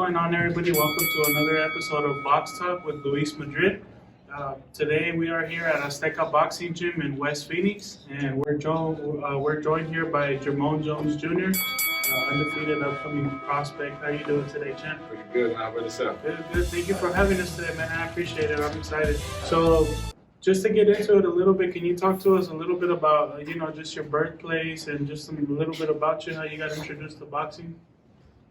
going on, everybody? Welcome to another episode of Boxtalk with Luis Madrid. Today we are here at Azteca Boxing Gym in West Phoenix, and we're joined here by Jermone Jones Jr., undefeated upcoming prospect. How are you doing today, champ? Pretty good. How about yourself? Good. Thank you for having us today, man. I appreciate it. I'm excited. So, just to get into it a little bit, can you talk to us a little bit about, just your birthplace and just a little bit about you, how you got introduced to boxing?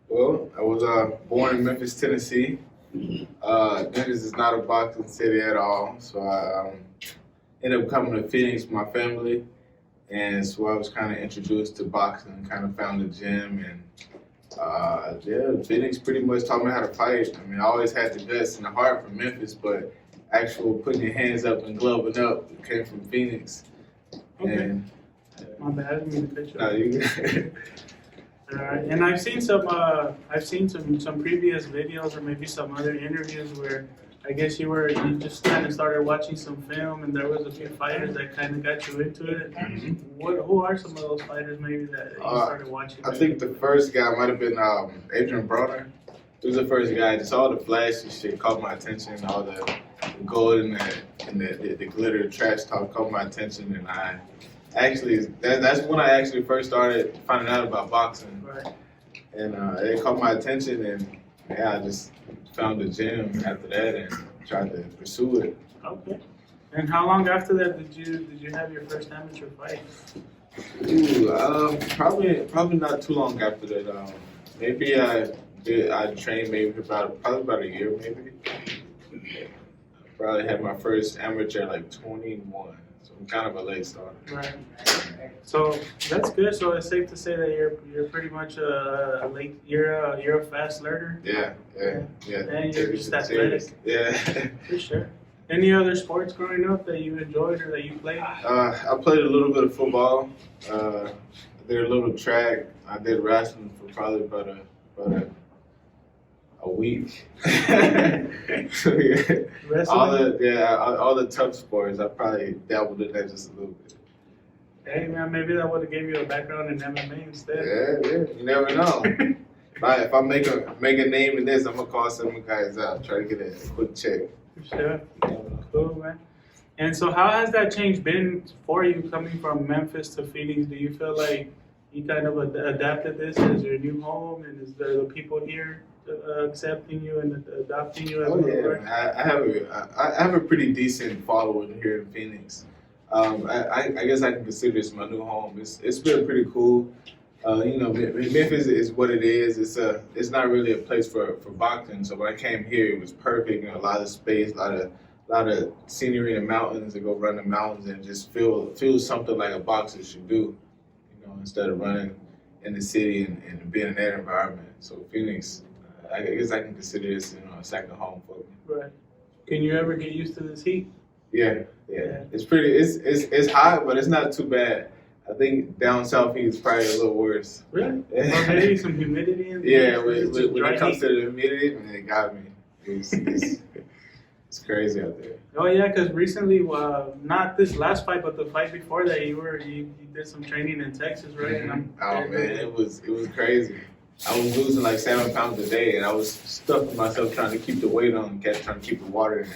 Well, I was born in Memphis, Tennessee. Memphis is not a boxing city at all, so I ended up coming to Phoenix with my family, and so I was kind of introduced to boxing, kind of found the gym, and Phoenix pretty much taught me how to fight. I mean, I always had the guts and the heart from Memphis, but actual putting your hands up and gloving up came from Phoenix. Okay. And, my bad, I didn't mean to cut you no, you and I've seen some previous videos or maybe some other interviews where I guess you just kind of started watching some film and there was a few fighters that kind of got you into it. Mm-hmm. Who are some of those fighters maybe that you started watching? I think the first guy might have been Adrian Broner. He was the first guy. Just all the flashy shit caught my attention. All the gold and the glitter trash talk caught my attention, and that's when I actually first started finding out about boxing. Right. And it caught my attention, and I just found the gym after that and tried to pursue it. Okay. And how long after that did you have your first amateur fight? Ooh, probably not too long after that. Maybe I trained probably about a year maybe. Probably had my first amateur at like 21. So I'm kind of a late starter. Right. So that's good. So it's safe to say that you're pretty much you're a fast learner. Yeah. And you're just athletic. Yeah. For sure. Any other sports growing up that you enjoyed or that you played? I played a little bit of football. I did a little track. I did wrestling for probably about a week. So, yeah. All the tough sports, I probably dabbled in that just a little bit. Hey man, maybe that would have gave you a background in MMA instead. Yeah, you never know. If I make a name in this, I'm gonna call some guys out, try to get a quick check. For sure. Cool, man. And so how has that change been for you coming from Memphis to Phoenix? Do you feel like you kind of adapted this as your new home, and is there the people here accepting you and adopting you as I have a pretty decent following here in Phoenix. I guess I can consider this my new home. It's been pretty cool. Memphis is what it is. It's not really a place for boxing. So when I came here, it was perfect. A lot of space, a lot of scenery in the mountains to go run the mountains and just feel something like a boxer should do. Instead of running in the city and being in that environment. So Phoenix, I guess I can consider this a second home for me. Right. Can you ever get used to this heat? Yeah. It's pretty. It's hot, but it's not too bad. I think down south heat is probably a little worse. Really? Or maybe some humidity in there. Yeah, when it comes to the humidity, man, it got me. It's crazy out there. Oh yeah, because recently, not this last fight, but the fight before that, you did some training in Texas, right? Mm-hmm. It was crazy. I was losing like 7 pounds a day, and I was stuck with myself trying to keep the weight on, trying to keep the water in.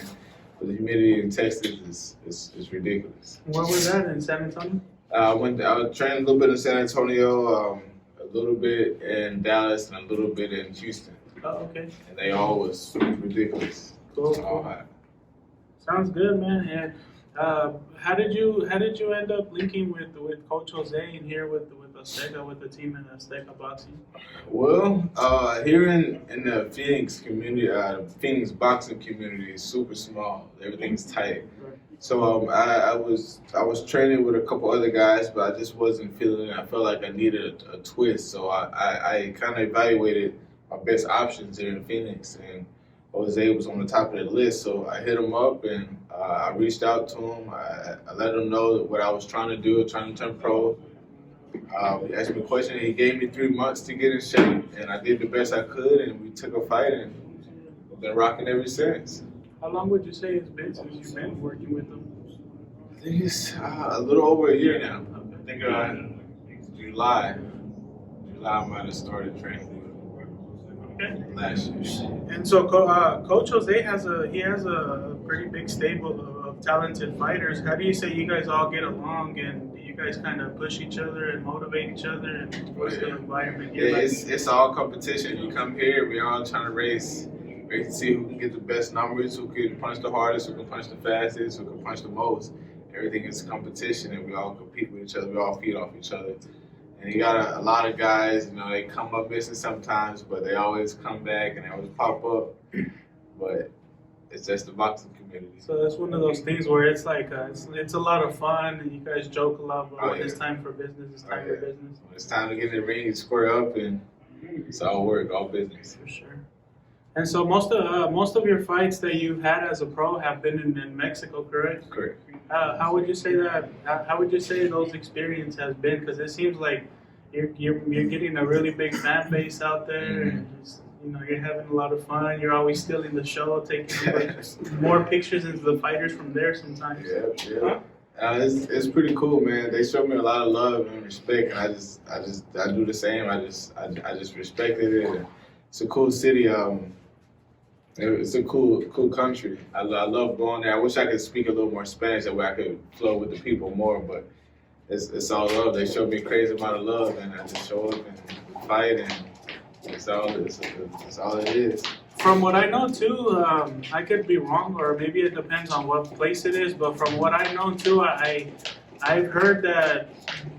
But the humidity in Texas is ridiculous. Where was that, in San Antonio? I was training a little bit in San Antonio, a little bit in Dallas, and a little bit in Houston. Oh, okay. And they all was ridiculous. Cool. All hot. Sounds good, man. And how did you end up linking with Coach Jose and here with Azteca, with the team in Azteca Boxing? Well, here in the Phoenix community, Phoenix boxing community is super small. Everything's tight. Right. So I was training with a couple other guys, but I just wasn't feeling it. I felt like I needed a twist. So I kind of evaluated my best options here in Phoenix, and Jose was on the top of the list, so I hit him up and I reached out to him. I let him know what I was trying to do, trying to turn pro. He asked me a question, and he gave me 3 months to get in shape, and I did the best I could, and we took a fight, and I've been rocking ever since. How long would you say it's been since you've been working with him? I think it's a little over a year now. I think July I might have started training. Okay. last year. And so Coach Jose has a pretty big stable of talented fighters. How do you say you guys all get along, and do you guys kind of push each other and motivate each other, and what's the environment here? Yeah, it's all competition. You come here, we all trying to race. We can see who can get the best numbers, who can punch the hardest, who can punch the fastest, who can punch the most. Everything is competition, and we all compete with each other. We all feed off each other. And you got a lot of guys, you know, they come up missing sometimes, but they always come back and they always pop up. But it's just the boxing community. So that's one of those things where it's like it's a lot of fun, and you guys joke a lot. But when it's time for business, it's time for business. When it's time to get in the ring, you square up, and it's all work, all business. For sure. And so most of your fights that you've had as a pro have been in Mexico, correct? Correct. How would you say that? How would you say those experience has been? Because it seems like you're getting a really big fan base out there, and just, you know, you're having a lot of fun. You're always still in the show, taking more pictures of the fighters from there sometimes. Yeah. It's pretty cool, man. They show me a lot of love and respect, and I do the same. I just respected it. And it's a cool city. It's a cool country. I love going there. I wish I could speak a little more Spanish, that way I could flow with the people more, but it's all love. They show me a crazy amount of love, and I just show up and fight, and it's all it is. From what I know too, I could be wrong, or maybe it depends on what place it is, but from what I know too, I've heard that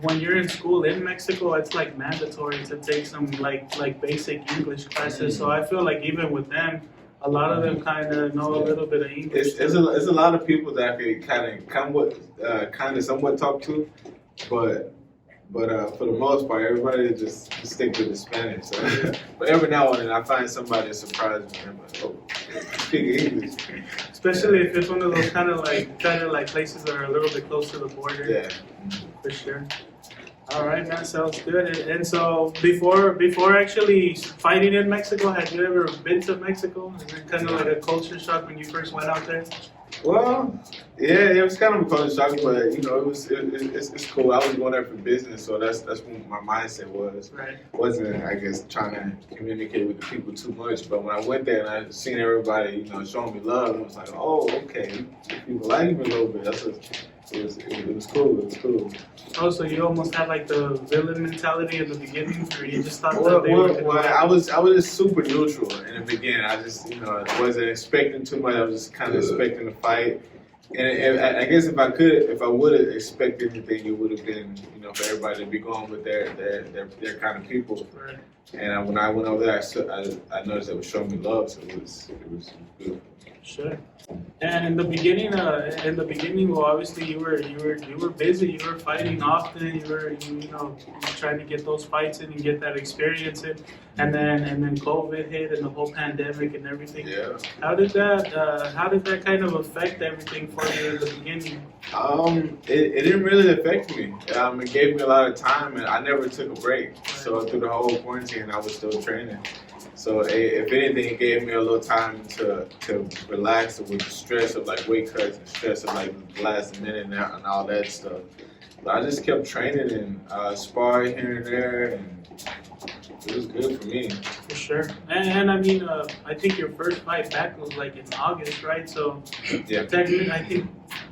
when you're in school in Mexico, it's like mandatory to take some like basic English classes. So I feel like even with them, a lot of them kind of know a little bit of English. It's a lot of people that I could kind of somewhat talk to, but for the most part, everybody just stick to the Spanish. So, but every now and then, I find somebody that surprises me. I'm like, oh, speak English. Especially if it's one of those kind of like places that are a little bit close to the border. Yeah, for sure. All right, man, sounds good. And so before actually fighting in Mexico, had you ever been to Mexico? Is it kind of like a culture shock when you first went out there? Well, yeah, it was kind of a culture shock, but you know, it's cool. I was going there for business, so that's what my mindset was. Right. Wasn't, I guess, trying to communicate with the people too much. But when I went there and I seen everybody, you know, showing me love, I was like, oh, okay, people like me a little bit. It was cool. It was cool. Oh, so you almost had like the villain mentality in the beginning, or you just thought Well, that they were I was just super neutral in the beginning. I just, you know, wasn't expecting too much. I was just kind of expecting to fight. And I guess if I would have expected anything, it would have been, you know, for everybody to be going with their kind of people. Right. And when I went over there, I noticed they were showing me love, so it was beautiful. Sure. And in the beginning, well, obviously you were busy. You were fighting often. You were trying to get those fights in and get that experience in. And then COVID hit and the whole pandemic and everything. Yeah. How did that kind of affect everything for you in the beginning? It didn't really affect me. It gave me a lot of time, and I never took a break. So through the whole quarantine, I was still training. So if anything, it gave me a little time to relax with the stress of like weight cuts and stress of like the last minute and all that stuff. But I just kept training and sparring here and there, and it was good for me. For sure. And I mean, I think your first fight back was like in August, right? So yeah. Technically, I think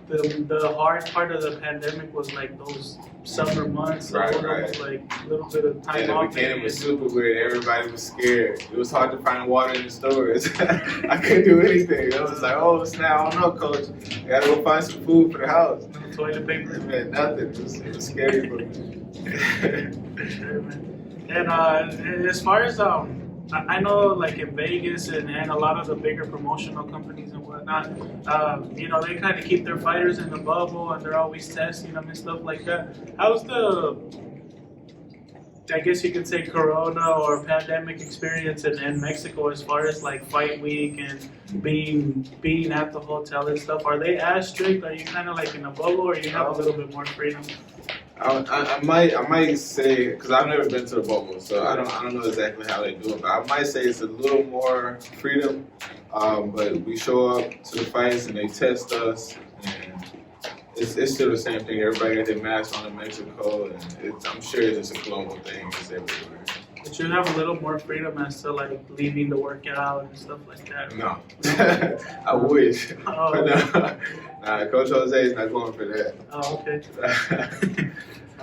the hard part of the pandemic was like those summer months. So Right. Like a little bit of time In off. the beginning, it was super weird. Everybody was scared. It was hard to find water in the stores. I couldn't do anything. I was like, oh snap! I don't know, coach. I gotta go find some food for the house. No toilet paper. Man, nothing. It was scary for me. For sure, man. And as far as I know, like in Vegas and a lot of the bigger promotional companies and whatnot, they kind of keep their fighters in the bubble and they're always testing them and stuff like that. How's the, I guess you could say, Corona or pandemic experience in Mexico as far as like fight week and being at the hotel and stuff? Are they as strict? Are you kind of like in a bubble, or you have a little bit more freedom? I might say, because I've never been to the bubble, so I don't know exactly how they do it. But I might say it's a little more freedom. But we show up to the fights and they test us, and it's still the same thing. Everybody got their masks on in Mexico, and I'm sure it's just a global thing. It's everywhere. But you have a little more freedom as to like leaving the workout and stuff like that. No, I wish. Oh. But no, nah, Coach Jose is not going for that. Oh, okay.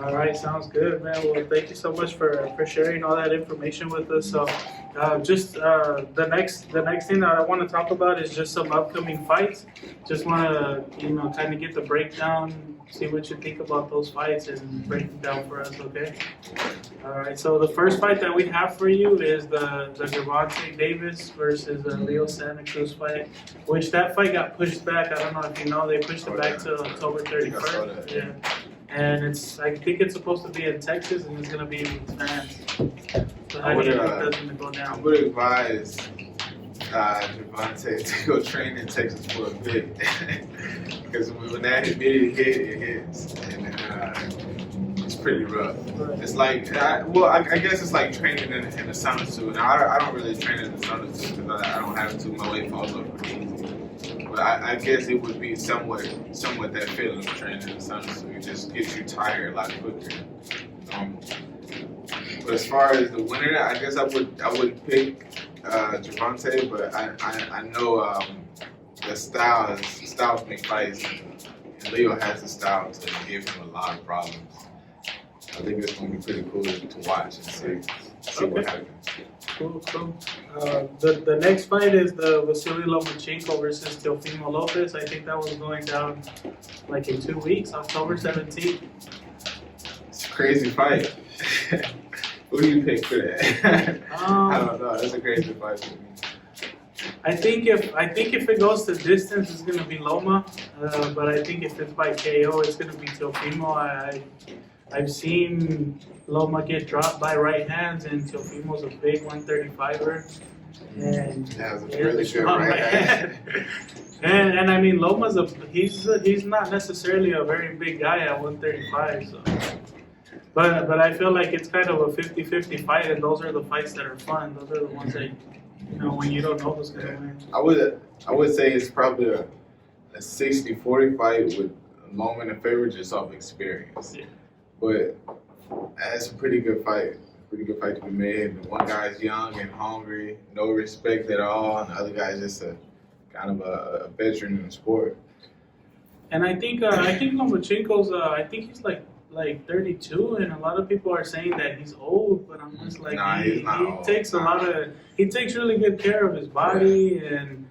All right, sounds good, man. Well, thank you so much for sharing all that information with us. So, the next thing that I want to talk about is just some upcoming fights. Just want to kind of get the breakdown, see what you think about those fights, and break them down for us. Okay. All right. So the first fight that we have for you is the Gervonta Davis versus Leo Santa Cruz fight, which that fight got pushed back. I don't know if you know, they pushed it back to October 31st. Yeah. And I think it's supposed to be in Texas, and it's gonna be with fans. So how do you think that's gonna go down? I would advise Gervonta to go train in Texas for a bit, because when that immediate hit, it hits, and it's pretty rough. Right. It's like, I guess it's like training in the sauna suit. Now I don't really train in the sauna suit because I don't have to. My weight falls off pretty easy. But I guess it would be somewhat that feeling of training in the sauna suit. It just gets you tired a lot quicker. But as far as the winner, I guess I would pick Gervonta, but I know the styles make fights, and Leo has the style to give him a lot of problems. I think it's going to be pretty cool to watch and see what happens. Cool. The next fight is the Vasily Lomachenko versus Teofimo Lopez. I think that was going down like in 2 weeks, October 17th. It's a crazy fight. Who do you pick for that? I don't know. That's a crazy fight for me. I think if it goes to distance, it's gonna be Loma. But I think if it's by KO, it's gonna be Teofimo. I've seen Loma get dropped by right hands, and Teofimo's a big 135er. And that's a really good right hand. And I mean, Loma's he's not necessarily a very big guy at 135. So. But I feel like it's kind of a 50-50 fight, and those are the fights that are fun. Those are the ones that, when you don't know who's going to win. I would say it's probably a 60-40 fight with Loma in favor just off experience. Yeah. But that's a pretty good fight. Pretty good fight to be made. One guy's young and hungry, no respect at all, and the other guy's just kind of a veteran in the sport. And I think Lomachenko's I think he's like 32, and a lot of people are saying that he's old, but I'm just like, he's not old. He takes really good care of his body, and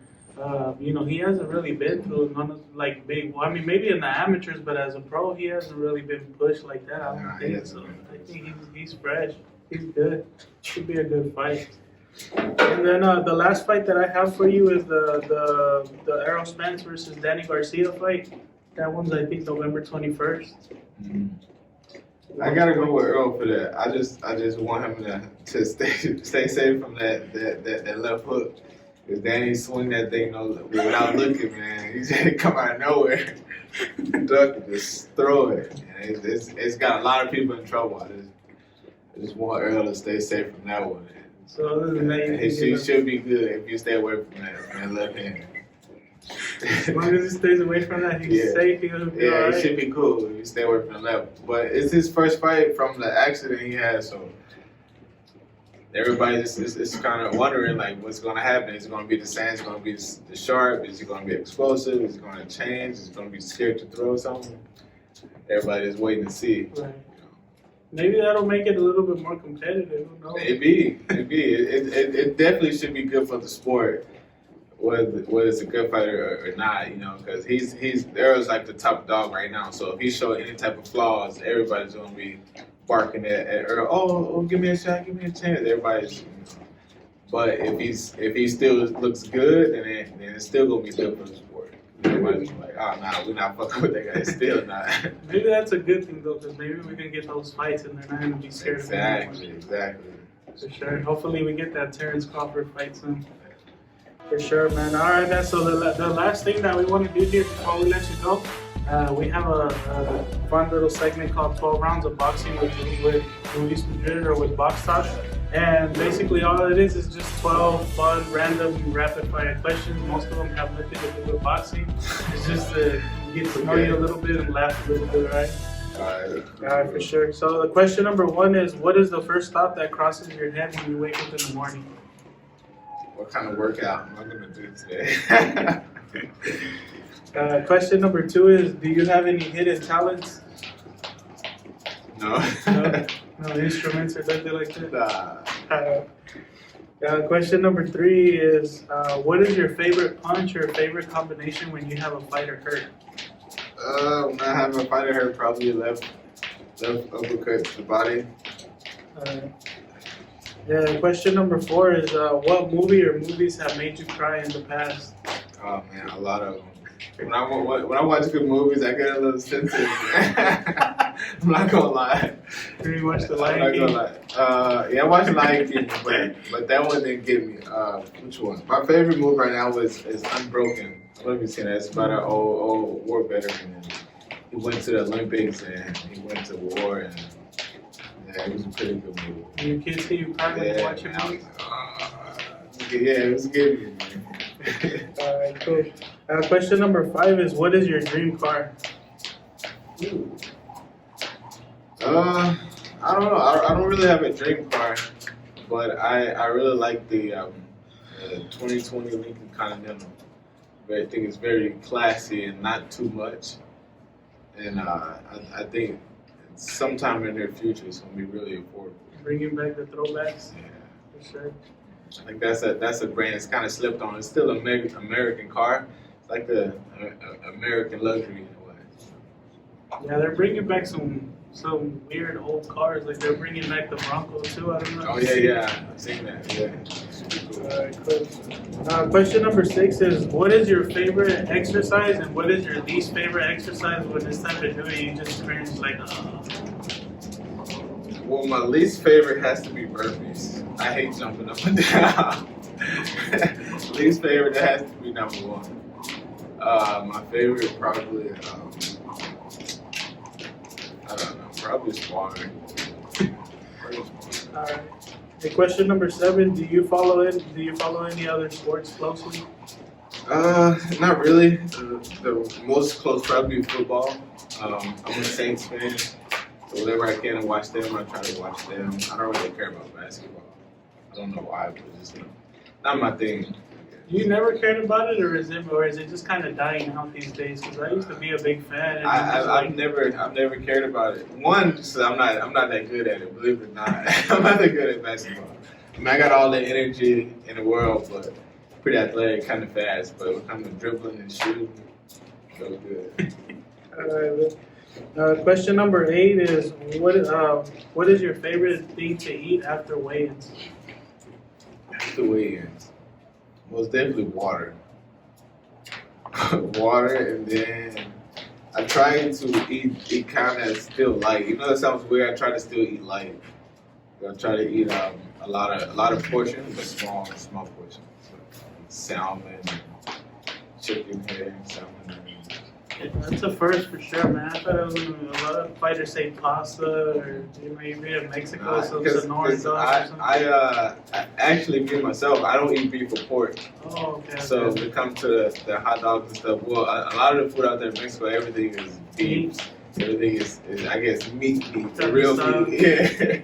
he hasn't really been through none of big. Well, I mean, maybe in the amateurs, but as a pro, he hasn't really been pushed like that. I don't think so. I think he's fresh. He's good. Should be a good fight. And then the last fight that I have for you is the Errol Spence versus Danny Garcia fight. That one's, I think, November 21st. Mm-hmm. I gotta go with Errol for that. I just want him to stay safe from that left hook. Because Danny swing that thing without looking, man. He's gonna come out of nowhere, duck and just throw it. And it's got a lot of people in trouble. I just want Errol to stay safe from that one. So other than that, he should be good if you stay away from that left hand. As long as he stays away from that, he's safe. He'll be all right. It should be cool if you stay away from the left. But it's his first fight from the accident he had, so everybody is kind of wondering what's going to happen. Is it going to be the same? Is it going to be the sharp? Is it going to be explosive? Is it going to change? Is it going to be scared to throw something? Everybody is waiting to see. Right. Maybe that'll make it a little bit more competitive. Who knows? Maybe. It definitely should be good for the sport, whether it's a good fighter or not. Because Errol's like the top dog right now. So if he shows any type of flaws, everybody's going to be barking at Errol. Oh, give me a shot, give me a chance. Everybody's. But if he still looks good, then it's still going to be good for the sport. Everybody's like, oh, nah, we're not fucking with that guy. Still not. Maybe that's a good thing, though, because maybe we can get those fights and they're not going to be scared of Exactly. For sure. Hopefully we get that Terrence Crawford fight soon. For sure, man. All right, man. So the last thing that we want to do here before we let you go, we have a fun little segment called 12 Rounds of Boxing with Luis Madrid or with Boxtalk. And basically all it is just 12 fun, random, rapid-fire questions. Most of them have nothing to do with boxing. It's just to get to know you a little bit and laugh a little bit, right? Alright. Alright, for sure. So the question number 1 is, what is the first thought that crosses your head when you wake up in the morning? What kind of workout am I gonna do today? Question number 2 is, do you have any hidden talents? No. No instruments or nothing like that? Nah. Question number 3 is, what is your favorite punch or favorite combination when you have a fighter hurt? When I have a fighter hurt, probably left uppercut to the body. Question number 4 is, what movie or movies have made you cry in the past? Oh man, a lot of them. When I watch good movies, I get a little sensitive. I'm not gonna lie. Did you watch The I'm Lion not King? gonna lie. Yeah, I watched Lion King, but that one didn't get me. Which one? My favorite movie right now is Unbroken. I don't know if you've seen that. It's about an old war veteran. And he went to the Olympics and he went to war, and yeah, it was a pretty good movie. Your kids see you cry when you watch your movies? Yeah, it was good. Alright, cool. Question number 5 is, what is your dream car? I don't know. I don't really have a dream car, but I really like the 2020 Lincoln Continental. I think it's very classy and not too much. And I think sometime in the near future it's gonna be really affordable. Bringing back the throwbacks? Yeah. For sure. I think that's a brand that's kind of slipped on. It's still an American car. It's like the American luxury in a way. Yeah, they're bringing back some weird old cars. Like they're bringing back the Bronco too. I don't know. Oh yeah. I've seen that. Yeah. Alright, cool. Question number 6 is, what is your favorite exercise and what is your least favorite exercise? When it's time to do it, you just cringe like, oh. Well, my least favorite has to be burpees. I hate jumping up and down. Least favorite, that has to be number 1. My favorite probably, I don't know, probably sparring. Alright. Okay, question number 7, do you follow any other sports closely? Not really. The most close probably football. I'm a Saints fan. So whenever I can watch them, I try to watch them. I don't really care about basketball. I don't know why, but it's just not my thing. You never cared about it, or is it just kind of dying out these days? Because I used to be a big fan. And I've never cared about it. One, because I'm not that good at it. Believe it or not, I'm not that good at basketball. I mean, I got all the energy in the world, but pretty athletic, kind of fast. But when it comes to dribbling and shooting, so good. Question number 8 is, what is your favorite thing to eat after weigh-ins? After weigh-ins, most definitely water. Water, and then I try to eat kind of still light. Even though it sounds weird, I try to still eat light. I try to eat a lot of portions, but small portions. So, salmon, chicken head, salmon. That's a first for sure, man. I thought it was a lot of fighters say pasta, or maybe in Mexico, some Sonora sauce or something. I actually, me myself, I don't eat beef or pork. Oh, okay. So when it comes to the hot dogs and stuff, well, a lot of the food out there in Mexico, everything is beef. Everything is I guess, meat, the real meat. Yeah.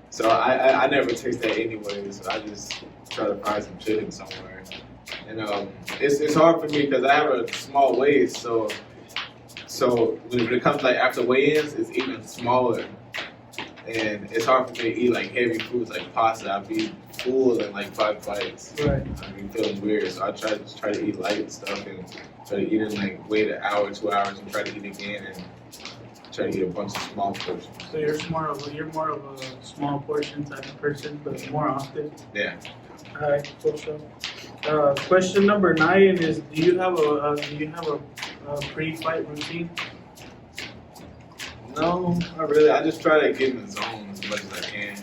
So I never taste that anyway, so I just try to find some chicken somewhere. And it's hard for me because I have a small waist, so when it comes to like after weigh-ins, it's even smaller, and it's hard for me to eat like heavy foods like pasta. I'll be full in like 5 bites. Right. I be feeling weird, so I try to eat light stuff and try to eat it like wait an hour, 2 hours, and try to eat again and try to eat a bunch of small portions. So you're more of a small portion type of person, but more often. Yeah. All right, cool. So, question number 9 is: do you have a pre-fight routine? No, not really. I just try to get in the zone as much as I can.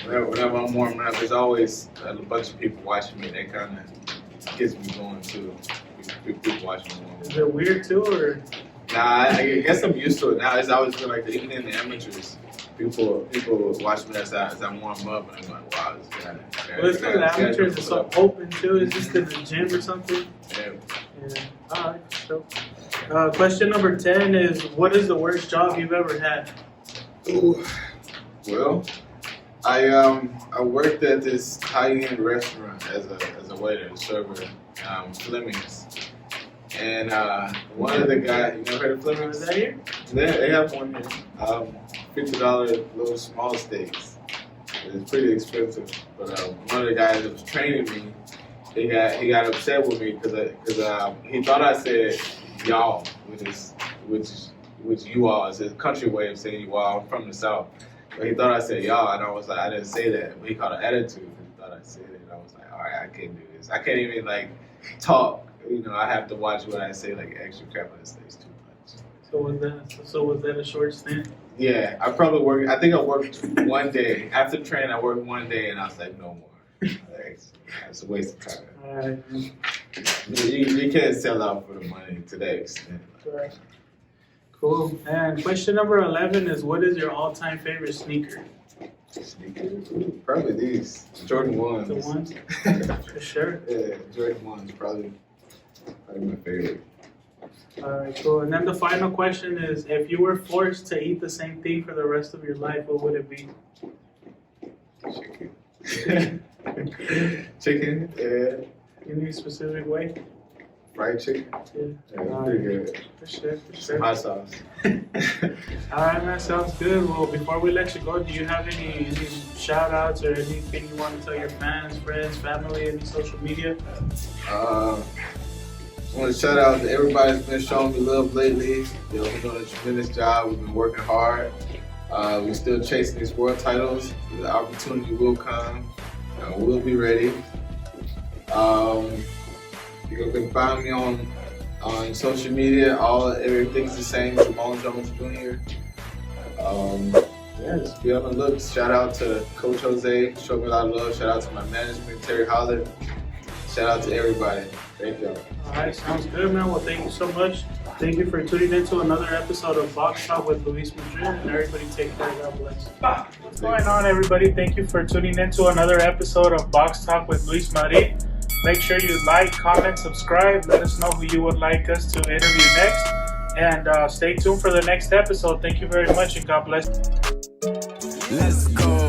Whenever I'm warming up, there's always a bunch of people watching me. That kind of gets me going too. People watching me. Is it weird too, or? Nah, I guess I'm used to it now. It's always been like that, even in the amateurs. People watch me as I warm up, and I'm like, wow, this guy. Well, it's because the amateurs are so open too. It's just in the gym or something. Yeah. All right. So, question number 10 is, what is the worst job you've ever had? Ooh. Well, I worked at this high-end restaurant as a waiter, server, Fleming's. And one of the guys, you never heard of Fleming's? Is that here? They have one here. $50 little small steaks. It's pretty expensive. But one of the guys that was training me, he got upset with me because he thought I said y'all, which you all is his country way of saying you all. I'm from the South. But he thought I said y'all, and I was like, I didn't say that. But he caught an attitude because he thought I said it. And I was like, all right, I can't do this. I can't even like talk. You know, I have to watch what I say. Like extra crap on the stage too much. So was that a short stint? Yeah, I probably worked. I think I worked one day after training. I worked one day, and I was like, no more. It's a waste of time. All right. You can't sell out for the money to that extent. Right. Cool. And question number 11 is, what is your all-time favorite sneaker? Sneakers? Probably these Jordan 1s. The ones? For sure. Yeah, Jordan 1s probably my favorite. All right, cool. And then the final question is, if you were forced to eat the same thing for the rest of your life, what would it be? Chicken. Chicken, yeah. Any specific way? Fried chicken. Yeah, pretty good. For sure. Some hot sauce. All right, man, sounds good. Well, before we let you go, do you have any shout outs or anything you want to tell your fans, friends, family, any social media? I want to shout out to everybody that's been showing me love lately. You know, we're doing a tremendous job. We've been working hard. We're still chasing these world titles. The opportunity will come. We'll be ready. You can find me on social media. Everything's the same. Jermone Jones Jr. Just be on the look. Shout out to Coach Jose. Showed me a lot of love. Shout out to my management, Terry Holler. Shout out to everybody. Thank y'all. All right, sounds good, man. Well, thank you so much. Thank you for tuning into another episode of Boxtalk with Luis Madrid. And everybody take care. God bless. What's going on, everybody? Thank you for tuning into another episode of Boxtalk with Luis Madrid. Make sure you like, comment, subscribe. Let us know who you would like us to interview next. And stay tuned for the next episode. Thank you very much, and God bless. Let's go.